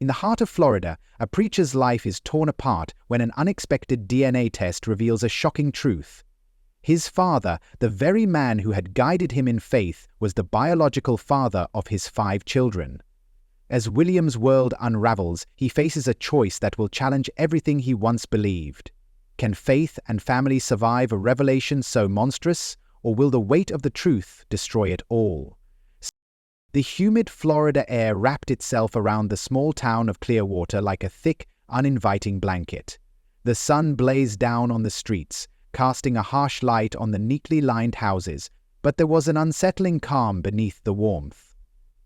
In the heart of Florida, a preacher's life is torn apart when an unexpected DNA test reveals a shocking truth. His father, the very man who had guided him in faith, was the biological father of his 5 children. As William's world unravels, he faces a choice that will challenge everything he once believed. Can faith and family survive a revelation so monstrous, or will the weight of the truth destroy it all? The humid Florida air wrapped itself around the small town of Clearwater like a thick, uninviting blanket. The sun blazed down on the streets, casting a harsh light on the neatly lined houses, but there was an unsettling calm beneath the warmth.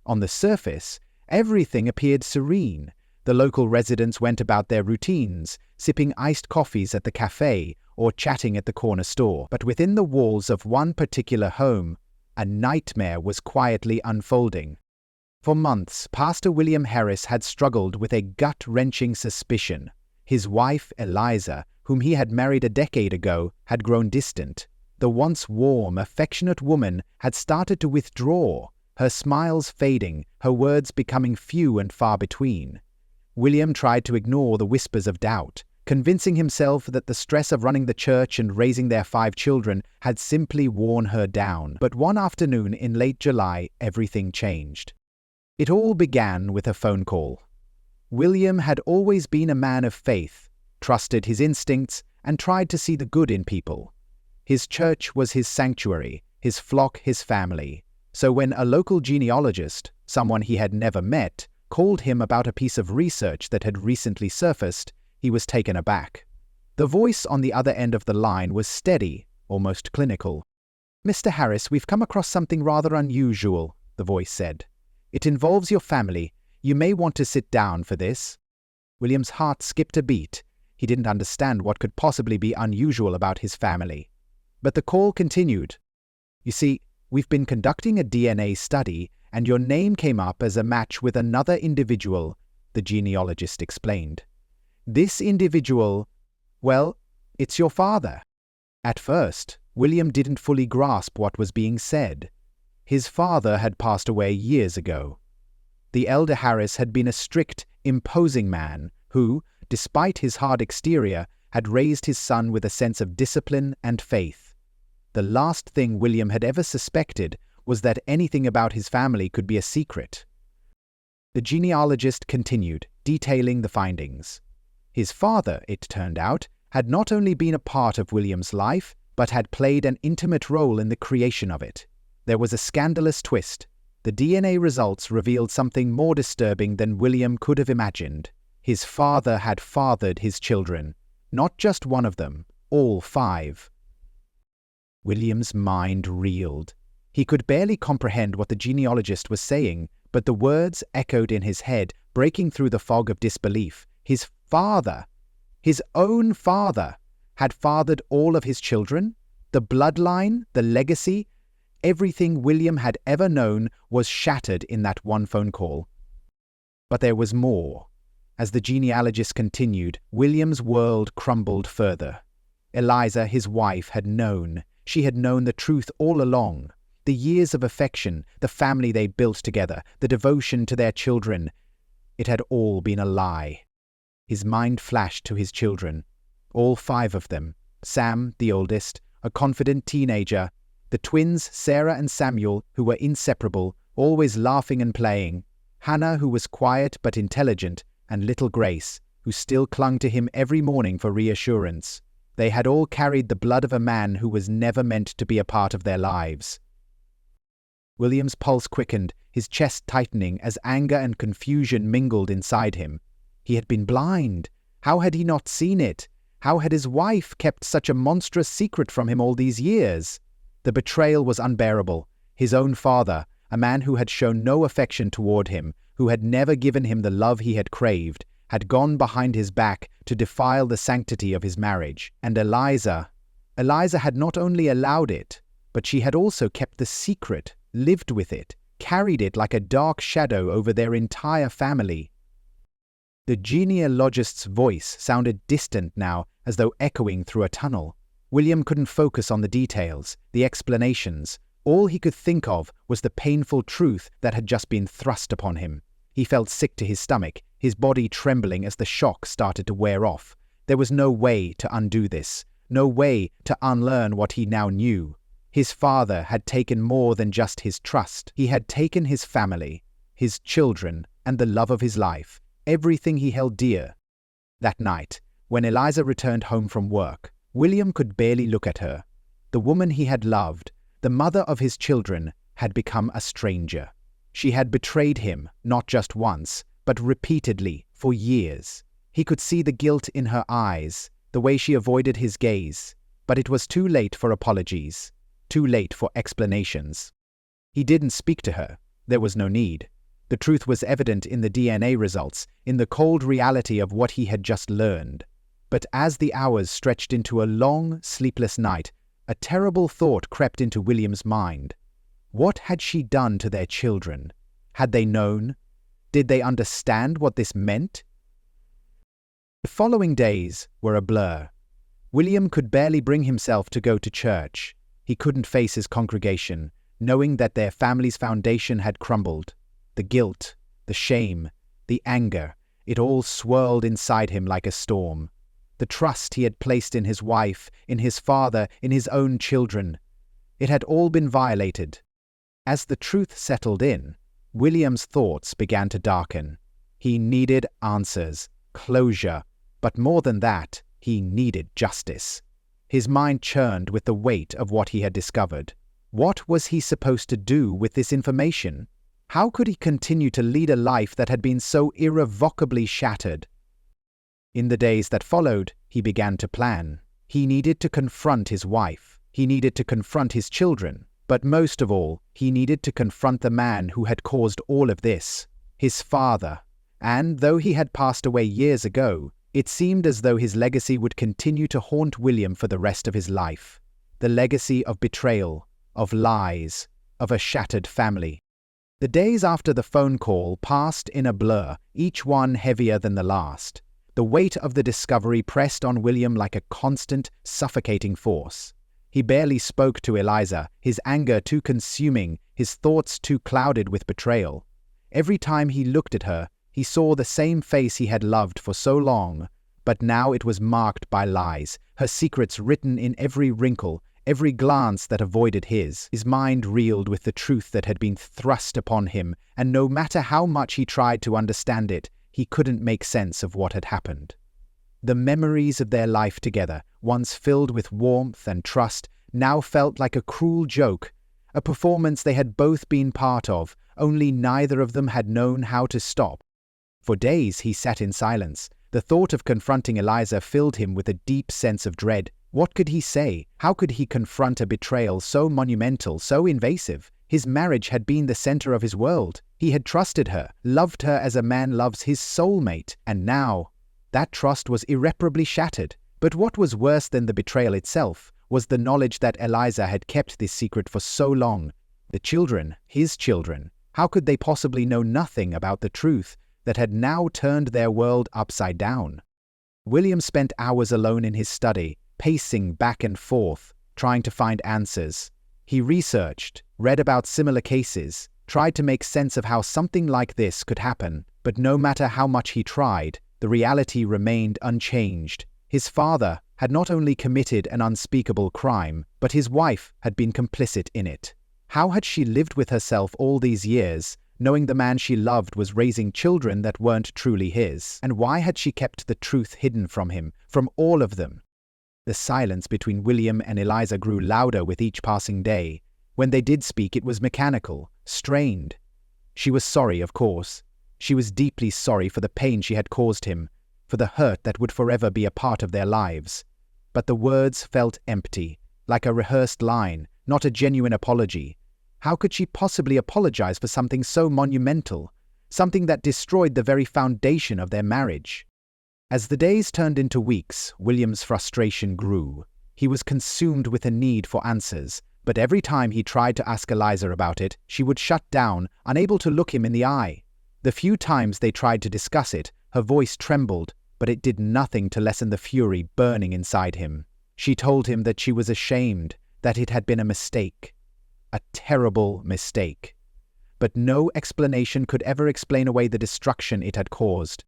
On the surface, everything appeared serene. The local residents went about their routines, sipping iced coffees at the cafe or chatting at the corner store. But within the walls of one particular home, a nightmare was quietly unfolding. For months, Pastor William Harris had struggled with a gut-wrenching suspicion. His wife, Eliza, whom he had married a decade ago, had grown distant. The once warm, affectionate woman had started to withdraw, her smiles fading, her words becoming few and far between. William tried to ignore the whispers of doubt, convincing himself that the stress of running the church and raising their 5 children had simply worn her down. But one afternoon in late July, everything changed. It all began with a phone call. William had always been a man of faith, trusted his instincts, and tried to see the good in people. His church was his sanctuary, his flock his family. So when a local genealogist, someone he had never met, called him about a piece of research that had recently surfaced, he was taken aback. The voice on the other end of the line was steady, almost clinical. "Mr. Harris, we've come across something rather unusual," the voice said. "It involves your family. You may want to sit down for this." William's heart skipped a beat. He didn't understand what could possibly be unusual about his family. But the call continued. "You see, we've been conducting a DNA study, and your name came up as a match with another individual," the genealogist explained. "This individual, well, it's your father." At first, William didn't fully grasp what was being said. His father had passed away years ago. The elder Harris had been a strict, imposing man who, despite his hard exterior, had raised his son with a sense of discipline and faith. The last thing William had ever suspected was that anything about his family could be a secret. The genealogist continued, detailing the findings. His father, it turned out, had not only been a part of William's life, but had played an intimate role in the creation of it. There was a scandalous twist. The DNA results revealed something more disturbing than William could have imagined. His father had fathered his children, not just one of them, all 5. William's mind reeled. He could barely comprehend what the genealogist was saying, but the words echoed in his head, breaking through the fog of disbelief. His father, his own father, had fathered all of his children? The bloodline, the legacy, everything William had ever known was shattered in that one phone call. But there was more. As the genealogist continued, William's world crumbled further. Eliza, his wife, had known. She had known the truth all along. The years of affection, the family they built together, the devotion to their children. It had all been a lie. His mind flashed to his children. All 5 of them. Sam, the oldest, a confident teenager. The twins, Sarah and Samuel, who were inseparable, always laughing and playing. Hannah, who was quiet but intelligent. And little Grace, who still clung to him every morning for reassurance. They had all carried the blood of a man who was never meant to be a part of their lives. William's pulse quickened, his chest tightening as anger and confusion mingled inside him. He had been blind. How had he not seen it? How had his wife kept such a monstrous secret from him all these years? The betrayal was unbearable. His own father, a man who had shown no affection toward him, who had never given him the love he had craved, had gone behind his back to defile the sanctity of his marriage. And Eliza had not only allowed it, but she had also kept the secret, lived with it, carried it like a dark shadow over their entire family. The genealogist's voice sounded distant now, as though echoing through a tunnel. William couldn't focus on the details, the explanations. All he could think of was the painful truth that had just been thrust upon him. He felt sick to his stomach, his body trembling as the shock started to wear off. There was no way to undo this, no way to unlearn what he now knew. His father had taken more than just his trust. He had taken his family, his children, and the love of his life, everything he held dear. That night, when Eliza returned home from work, William could barely look at her. The woman he had loved, the mother of his children, had become a stranger. She had betrayed him, not just once, but repeatedly, for years. He could see the guilt in her eyes, the way she avoided his gaze. But it was too late for apologies, too late for explanations. He didn't speak to her. There was no need. The truth was evident in the DNA results, in the cold reality of what he had just learned. But as the hours stretched into a long, sleepless night, a terrible thought crept into William's mind. What had she done to their children? Had they known? Did they understand what this meant? The following days were a blur. William could barely bring himself to go to church. He couldn't face his congregation, knowing that their family's foundation had crumbled. The guilt, the shame, the anger, it all swirled inside him like a storm. The trust he had placed in his wife, in his father, in his own children, it had all been violated. As the truth settled in, William's thoughts began to darken. He needed answers, closure, but more than that, he needed justice. His mind churned with the weight of what he had discovered. What was he supposed to do with this information? How could he continue to lead a life that had been so irrevocably shattered? In the days that followed, he began to plan. He needed to confront his wife. He needed to confront his children. But most of all, he needed to confront the man who had caused all of this, his father. And though he had passed away years ago, it seemed as though his legacy would continue to haunt William for the rest of his life. The legacy of betrayal, of lies, of a shattered family. The days after the phone call passed in a blur, each one heavier than the last. The weight of the discovery pressed on William like a constant, suffocating force. He barely spoke to Eliza, his anger too consuming, his thoughts too clouded with betrayal. Every time he looked at her, he saw the same face he had loved for so long, but now it was marked by lies, her secrets written in every wrinkle, every glance that avoided his. His mind reeled with the truth that had been thrust upon him, and no matter how much he tried to understand it, he couldn't make sense of what had happened. The memories of their life together, once filled with warmth and trust, now felt like a cruel joke, a performance they had both been part of, only neither of them had known how to stop. For days he sat in silence. The thought of confronting Eliza filled him with a deep sense of dread. What could he say? How could he confront a betrayal so monumental, so invasive? His marriage had been the center of his world. He had trusted her, loved her as a man loves his soulmate, and now that trust was irreparably shattered. But what was worse than the betrayal itself was the knowledge that Eliza had kept this secret for so long. The children, his children, how could they possibly know nothing about the truth that had now turned their world upside down? William spent hours alone in his study, pacing back and forth, trying to find answers. He researched, read about similar cases, tried to make sense of how something like this could happen, but no matter how much he tried, the reality remained unchanged. His father had not only committed an unspeakable crime, but his wife had been complicit in it. How had she lived with herself all these years, knowing the man she loved was raising children that weren't truly his? And why had she kept the truth hidden from him, from all of them? The silence between William and Eliza grew louder with each passing day. When they did speak, it was mechanical, strained. She was sorry, of course. She was deeply sorry for the pain she had caused him, for the hurt that would forever be a part of their lives. But the words felt empty, like a rehearsed line, not a genuine apology. How could she possibly apologize for something so monumental, something that destroyed the very foundation of their marriage? As the days turned into weeks, William's frustration grew. He was consumed with a need for answers, but every time he tried to ask Eliza about it, she would shut down, unable to look him in the eye. The few times they tried to discuss it, her voice trembled, but it did nothing to lessen the fury burning inside him. She told him that she was ashamed, that it had been a mistake. A terrible mistake. but no explanation could ever explain away the destruction it had caused.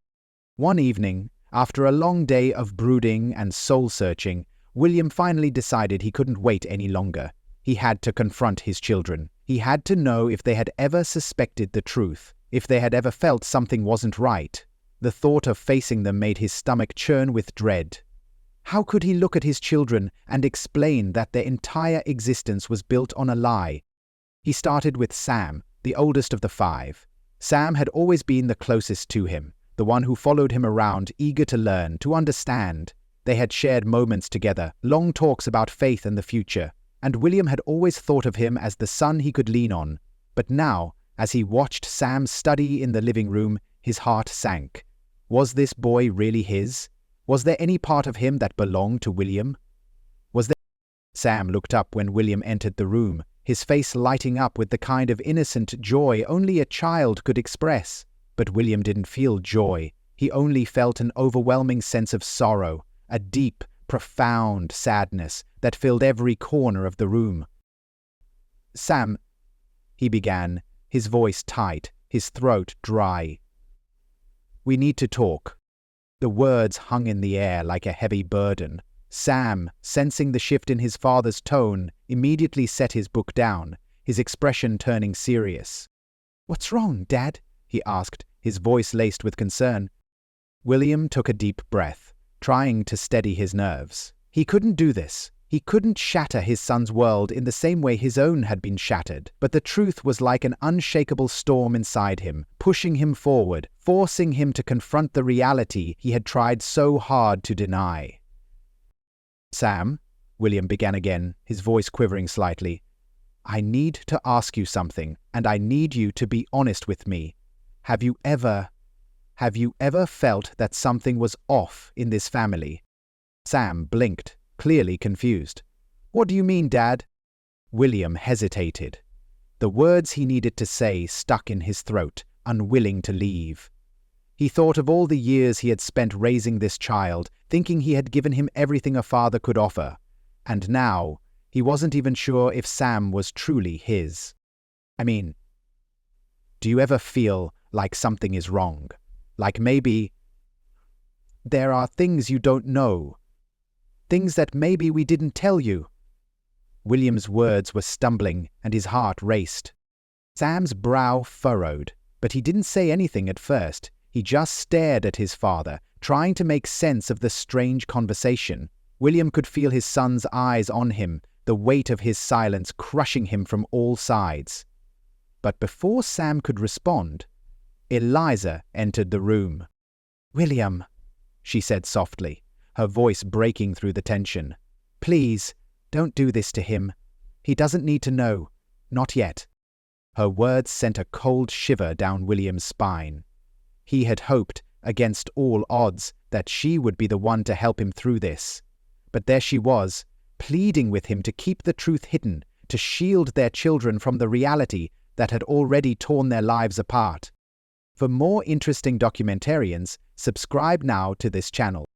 One evening, after a long day of brooding and soul-searching, William finally decided he couldn't wait any longer. He had to confront his children. He had to know if they had ever suspected the truth, if they had ever felt something wasn't right. The thought of facing them made his stomach churn with dread. How could he look at his children and explain that their entire existence was built on a lie? He started with Sam, the oldest of the 5. Sam had always been the closest to him, the one who followed him around, eager to learn, to understand. They had shared moments together, long talks about faith and the future, and William had always thought of him as the son he could lean on. But now, as he watched Sam study in the living room, his heart sank. Was this boy really his? Was there any part of him that belonged to William? Sam looked up when William entered the room, his face lighting up with the kind of innocent joy only a child could express. But William didn't feel joy. He only felt an overwhelming sense of sorrow, a deep, profound sadness that filled every corner of the room. "Sam," he began, his voice tight, his throat dry. "We need to talk." The words hung in the air like a heavy burden. Sam, sensing the shift in his father's tone, immediately set his book down, his expression turning serious. "What's wrong, Dad?" he asked, his voice laced with concern. William took a deep breath, trying to steady his nerves. He couldn't do this. He couldn't shatter his son's world in the same way his own had been shattered, but the truth was like an unshakable storm inside him, pushing him forward, forcing him to confront the reality he had tried so hard to deny. "Sam," William began again, his voice quivering slightly, "I need to ask you something, and I need you to be honest with me. Have you ever felt that something was off in this family?" Sam blinked, clearly confused. "What do you mean, Dad?" William hesitated. The words he needed to say stuck in his throat, unwilling to leave. He thought of all the years he had spent raising this child, thinking he had given him everything a father could offer. And now, he wasn't even sure if Sam was truly his. "I mean, do you ever feel like something is wrong? Like maybe there are things you don't know? Things that maybe we didn't tell you?" William's words were stumbling, and his heart raced. Sam's brow furrowed, but he didn't say anything at first. He just stared at his father, trying to make sense of the strange conversation. William could feel his son's eyes on him, the weight of his silence crushing him from all sides. But before Sam could respond, Eliza entered the room. "William," she said softly, her voice breaking through the tension. "Please, don't do this to him. He doesn't need to know. Not yet." Her words sent a cold shiver down William's spine. He had hoped, against all odds, that she would be the one to help him through this. But there she was, pleading with him to keep the truth hidden, to shield their children from the reality that had already torn their lives apart. For more interesting documentarians, subscribe now to this channel.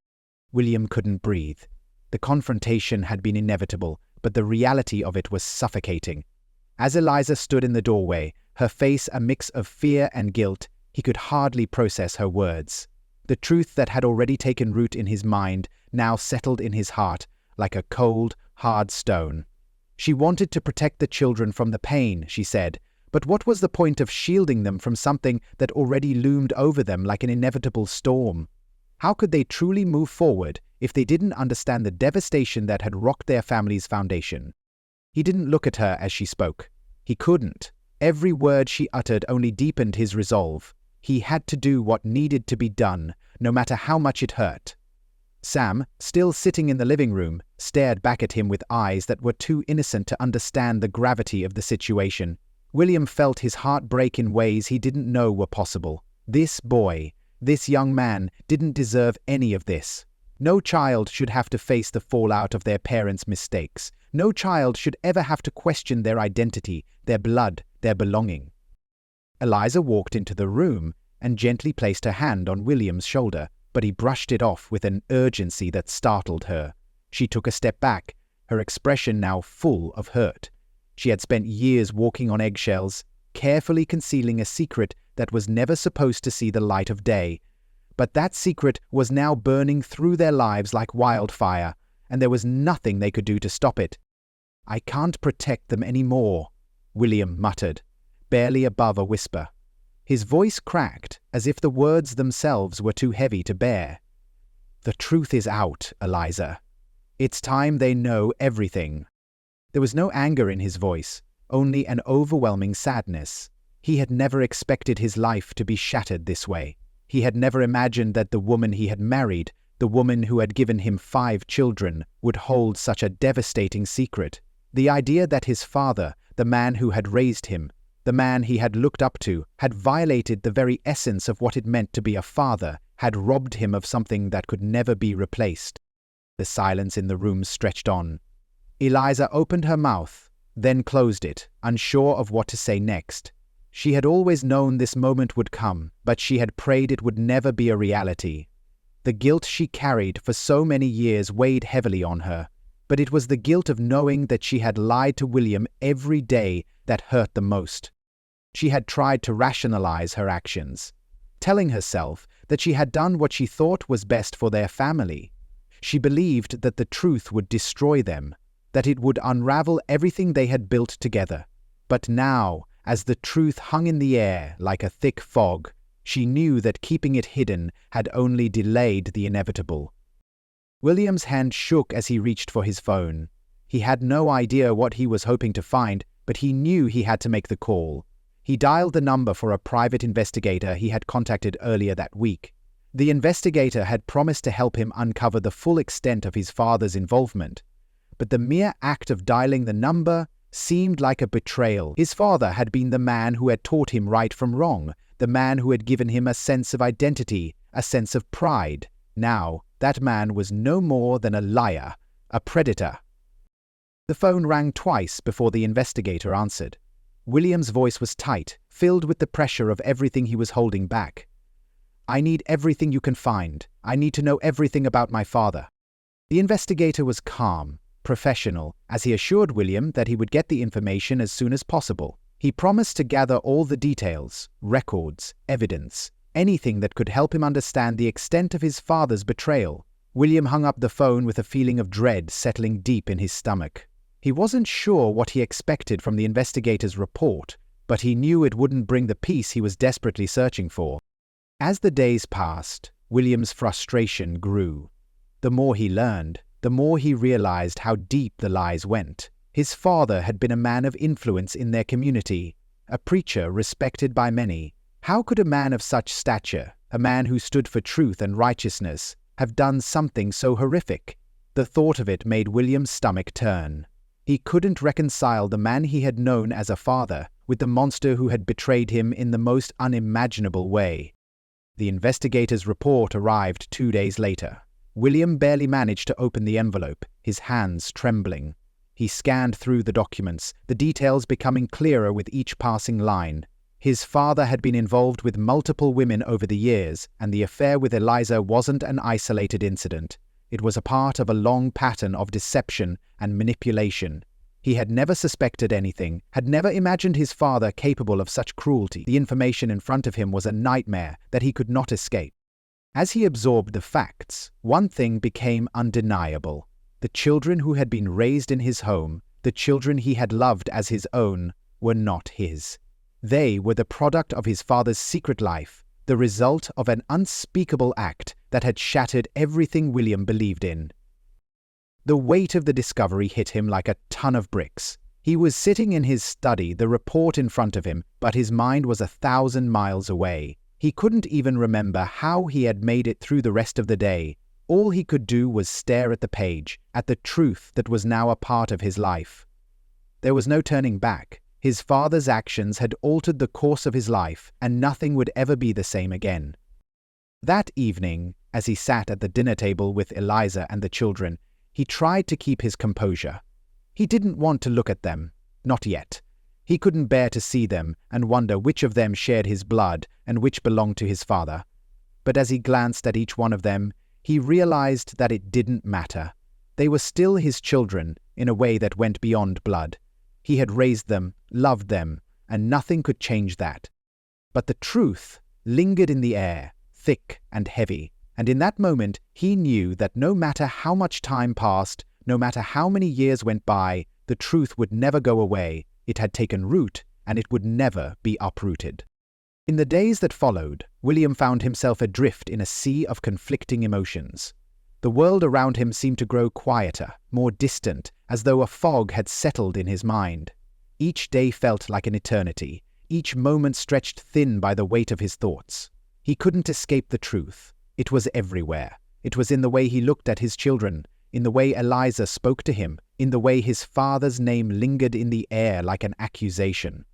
William couldn't breathe. The confrontation had been inevitable, but the reality of it was suffocating. As Eliza stood in the doorway, her face a mix of fear and guilt, he could hardly process her words. The truth that had already taken root in his mind now settled in his heart like a cold, hard stone. She wanted to protect the children from the pain, she said, but what was the point of shielding them from something that already loomed over them like an inevitable storm? How could they truly move forward if they didn't understand the devastation that had rocked their family's foundation? He didn't look at her as she spoke. He couldn't. Every word she uttered only deepened his resolve. He had to do what needed to be done, no matter how much it hurt. Sam, still sitting in the living room, stared back at him with eyes that were too innocent to understand the gravity of the situation. William felt his heart break in ways he didn't know were possible. This boy, this young man, didn't deserve any of this. No child should have to face the fallout of their parents' mistakes. No child should ever have to question their identity, their blood, their belonging. Eliza walked into the room and gently placed her hand on William's shoulder, but he brushed it off with an urgency that startled her. She took a step back, her expression now full of hurt. She had spent years walking on eggshells, carefully concealing a secret that was never supposed to see the light of day. But that secret was now burning through their lives like wildfire, and there was nothing they could do to stop it. "I can't protect them anymore," William muttered, barely above a whisper. His voice cracked, as if the words themselves were too heavy to bear. "The truth is out, Eliza. It's time they know everything." There was no anger in his voice, only an overwhelming sadness. He had never expected his life to be shattered this way. He had never imagined that the woman he had married, the woman who had given him 5 children, would hold such a devastating secret. The idea that his father, the man who had raised him, the man he had looked up to, had violated the very essence of what it meant to be a father, had robbed him of something that could never be replaced. The silence in the room stretched on. Eliza opened her mouth, then closed it, unsure of what to say next. She had always known this moment would come, but she had prayed it would never be a reality. The guilt she carried for so many years weighed heavily on her, but it was the guilt of knowing that she had lied to William every day that hurt the most. She had tried to rationalize her actions, telling herself that she had done what she thought was best for their family. She believed that the truth would destroy them, that it would unravel everything they had built together. But now, as the truth hung in the air like a thick fog, she knew that keeping it hidden had only delayed the inevitable. William's hand shook as he reached for his phone. He had no idea what he was hoping to find, but he knew he had to make the call. He dialed the number for a private investigator he had contacted earlier that week. The investigator had promised to help him uncover the full extent of his father's involvement. But the mere act of dialing the number seemed like a betrayal. His father had been the man who had taught him right from wrong, the man who had given him a sense of identity, a sense of pride. Now, that man was no more than a liar, a predator. The phone rang twice before the investigator answered. William's voice was tight, filled with the pressure of everything he was holding back. "I need everything you can find. I need to know everything about my father." The investigator was calm, professional, as he assured William that he would get the information as soon as possible. He promised to gather all the details, records, evidence, anything that could help him understand the extent of his father's betrayal. William hung up the phone with a feeling of dread settling deep in his stomach. He wasn't sure what he expected from the investigator's report, but he knew it wouldn't bring the peace he was desperately searching for. As the days passed, William's frustration grew. The more he learned, the more he realized how deep the lies went. His father had been a man of influence in their community, a preacher respected by many. How could a man of such stature, a man who stood for truth and righteousness, have done something so horrific? The thought of it made William's stomach turn. He couldn't reconcile the man he had known as a father with the monster who had betrayed him in the most unimaginable way. The investigator's report arrived 2 days later. William barely managed to open the envelope, his hands trembling. He scanned through the documents, the details becoming clearer with each passing line. His father had been involved with multiple women over the years, and the affair with Eliza wasn't an isolated incident. It was a part of a long pattern of deception and manipulation. He had never suspected anything, had never imagined his father capable of such cruelty. The information in front of him was a nightmare that he could not escape. As he absorbed the facts, one thing became undeniable. The children who had been raised in his home, the children he had loved as his own, were not his. They were the product of his father's secret life, the result of an unspeakable act that had shattered everything William believed in. The weight of the discovery hit him like a ton of bricks. He was sitting in his study, the report in front of him, but his mind was 1,000 miles away. He couldn't even remember how he had made it through the rest of the day. All he could do was stare at the page, at the truth that was now a part of his life. There was no turning back. His father's actions had altered the course of his life, and nothing would ever be the same again. That evening, as he sat at the dinner table with Eliza and the children, he tried to keep his composure. He didn't want to look at them, not yet. He couldn't bear to see them and wonder which of them shared his blood and which belonged to his father. But as he glanced at each one of them, he realized that it didn't matter. They were still his children in a way that went beyond blood. He had raised them, loved them, and nothing could change that. But the truth lingered in the air, thick and heavy, and in that moment he knew that no matter how much time passed, no matter how many years went by, the truth would never go away. It had taken root, and it would never be uprooted. In the days that followed, William found himself adrift in a sea of conflicting emotions. The world around him seemed to grow quieter, more distant, as though a fog had settled in his mind. Each day felt like an eternity, each moment stretched thin by the weight of his thoughts. He couldn't escape the truth. It was everywhere. It was in the way he looked at his children, in the way Eliza spoke to him, in the way his father's name lingered in the air like an accusation.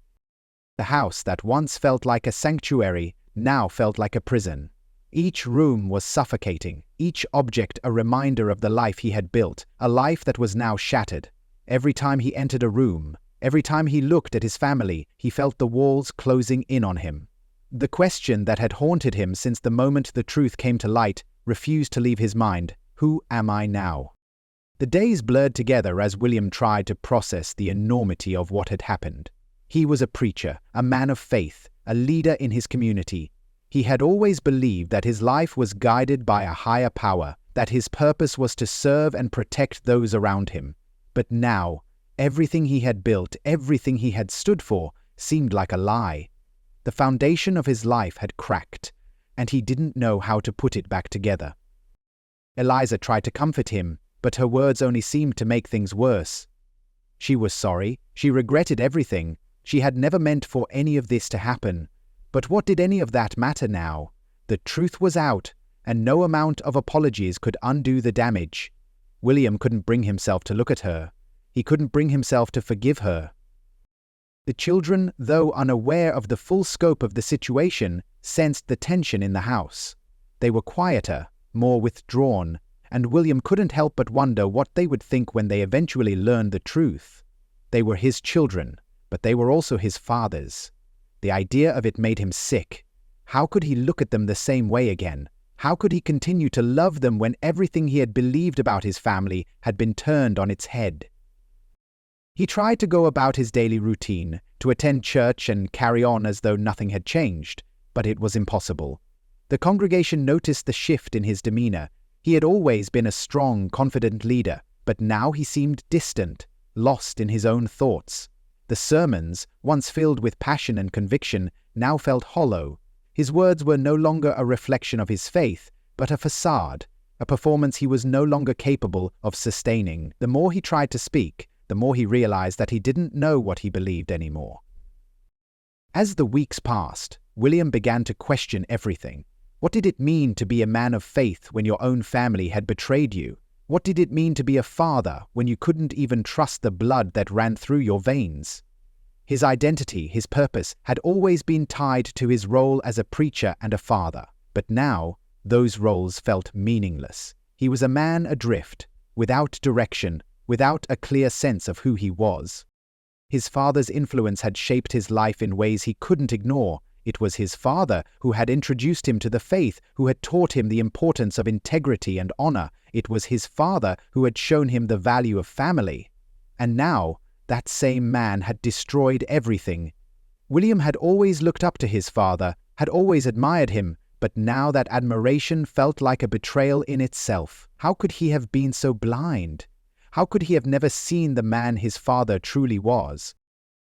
The house that once felt like a sanctuary now felt like a prison. Each room was suffocating, each object a reminder of the life he had built, a life that was now shattered. Every time he entered a room, every time he looked at his family, he felt the walls closing in on him. The question that had haunted him since the moment the truth came to light refused to leave his mind. Who am I now? The days blurred together as William tried to process the enormity of what had happened. He was a preacher, a man of faith, a leader in his community. He had always believed that his life was guided by a higher power, that his purpose was to serve and protect those around him. But now, everything he had built, everything he had stood for, seemed like a lie. The foundation of his life had cracked, and he didn't know how to put it back together. Eliza tried to comfort him, but her words only seemed to make things worse. She was sorry, she regretted everything, she had never meant for any of this to happen. But what did any of that matter now? The truth was out, and no amount of apologies could undo the damage. William couldn't bring himself to look at her. He couldn't bring himself to forgive her. The children, though unaware of the full scope of the situation, sensed the tension in the house. They were quieter, more withdrawn, and William couldn't help but wonder what they would think when they eventually learned the truth. They were his children, but they were also his father's. The idea of it made him sick. How could he look at them the same way again? How could he continue to love them when everything he had believed about his family had been turned on its head? He tried to go about his daily routine, to attend church and carry on as though nothing had changed, but it was impossible. The congregation noticed the shift in his demeanor. He had always been a strong, confident leader, but now he seemed distant, lost in his own thoughts. The sermons, once filled with passion and conviction, now felt hollow. His words were no longer a reflection of his faith, but a facade, a performance he was no longer capable of sustaining. The more he tried to speak, the more he realized that he didn't know what he believed anymore. As the weeks passed, William began to question everything. What did it mean to be a man of faith when your own family had betrayed you? What did it mean to be a father when you couldn't even trust the blood that ran through your veins? His identity, his purpose, had always been tied to his role as a preacher and a father. But now, those roles felt meaningless. He was a man adrift, without direction, without a clear sense of who he was. His father's influence had shaped his life in ways he couldn't ignore. It was his father who had introduced him to the faith, who had taught him the importance of integrity and honor. It was his father who had shown him the value of family. And now, that same man had destroyed everything. William had always looked up to his father, had always admired him, but now that admiration felt like a betrayal in itself. How could he have been so blind? How could he have never seen the man his father truly was?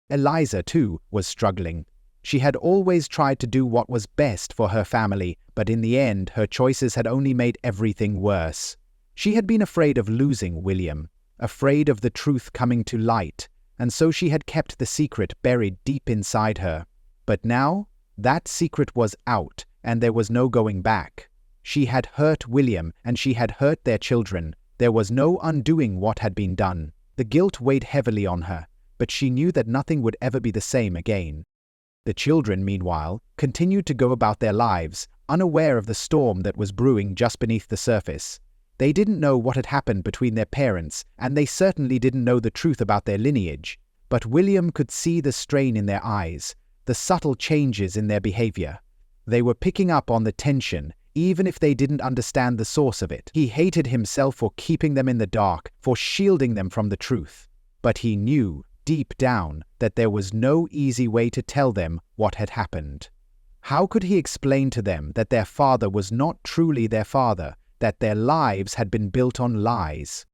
Eliza, too, was struggling. She had always tried to do what was best for her family, but in the end her choices had only made everything worse. She had been afraid of losing William, afraid of the truth coming to light, and so she had kept the secret buried deep inside her. But now, that secret was out, and there was no going back. She had hurt William, and she had hurt their children. There was no undoing what had been done. The guilt weighed heavily on her, but she knew that nothing would ever be the same again. The children, meanwhile, continued to go about their lives, unaware of the storm that was brewing just beneath the surface. They didn't know what had happened between their parents, and they certainly didn't know the truth about their lineage. But William could see the strain in their eyes, the subtle changes in their behavior. They were picking up on the tension, even if they didn't understand the source of it. He hated himself for keeping them in the dark, for shielding them from the truth. But he knew deep down that there was no easy way to tell them what had happened. How could he explain to them that their father was not truly their father, that their lives had been built on lies?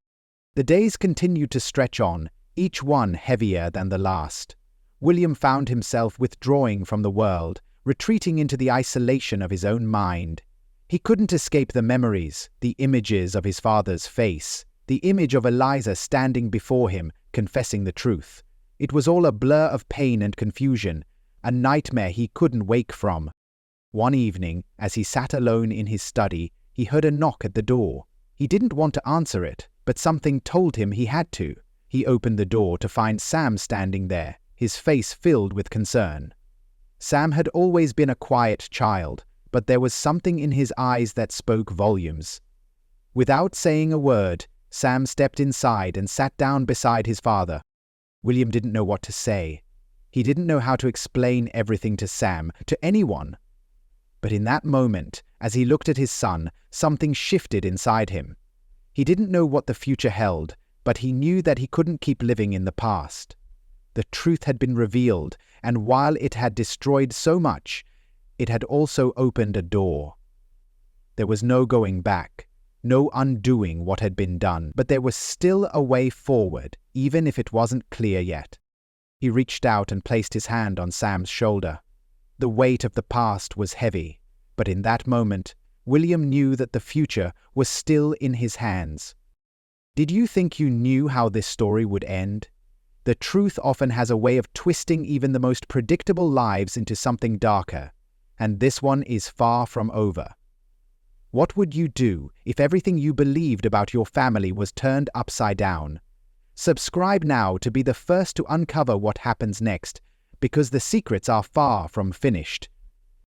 The days continued to stretch on, each one heavier than the last. William found himself withdrawing from the world, retreating into the isolation of his own mind. He couldn't escape the memories, the images of his father's face, the image of Eliza standing before him, confessing the truth. It was all a blur of pain and confusion, a nightmare he couldn't wake from. One evening, as he sat alone in his study, he heard a knock at the door. He didn't want to answer it, but something told him he had to. He opened the door to find Sam standing there, his face filled with concern. Sam had always been a quiet child, but there was something in his eyes that spoke volumes. Without saying a word, Sam stepped inside and sat down beside his father. William didn't know what to say. He didn't know how to explain everything to Sam, to anyone. But in that moment, as he looked at his son, something shifted inside him. He didn't know what the future held, but he knew that he couldn't keep living in the past. The truth had been revealed, and while it had destroyed so much, it had also opened a door. There was no going back, no undoing what had been done, but there was still a way forward, even if it wasn't clear yet. He reached out and placed his hand on Sam's shoulder. The weight of the past was heavy, but in that moment, William knew that the future was still in his hands. Did you think you knew how this story would end? The truth often has a way of twisting even the most predictable lives into something darker, and this one is far from over. What would you do if everything you believed about your family was turned upside down? Subscribe now to be the first to uncover what happens next, because the secrets are far from finished.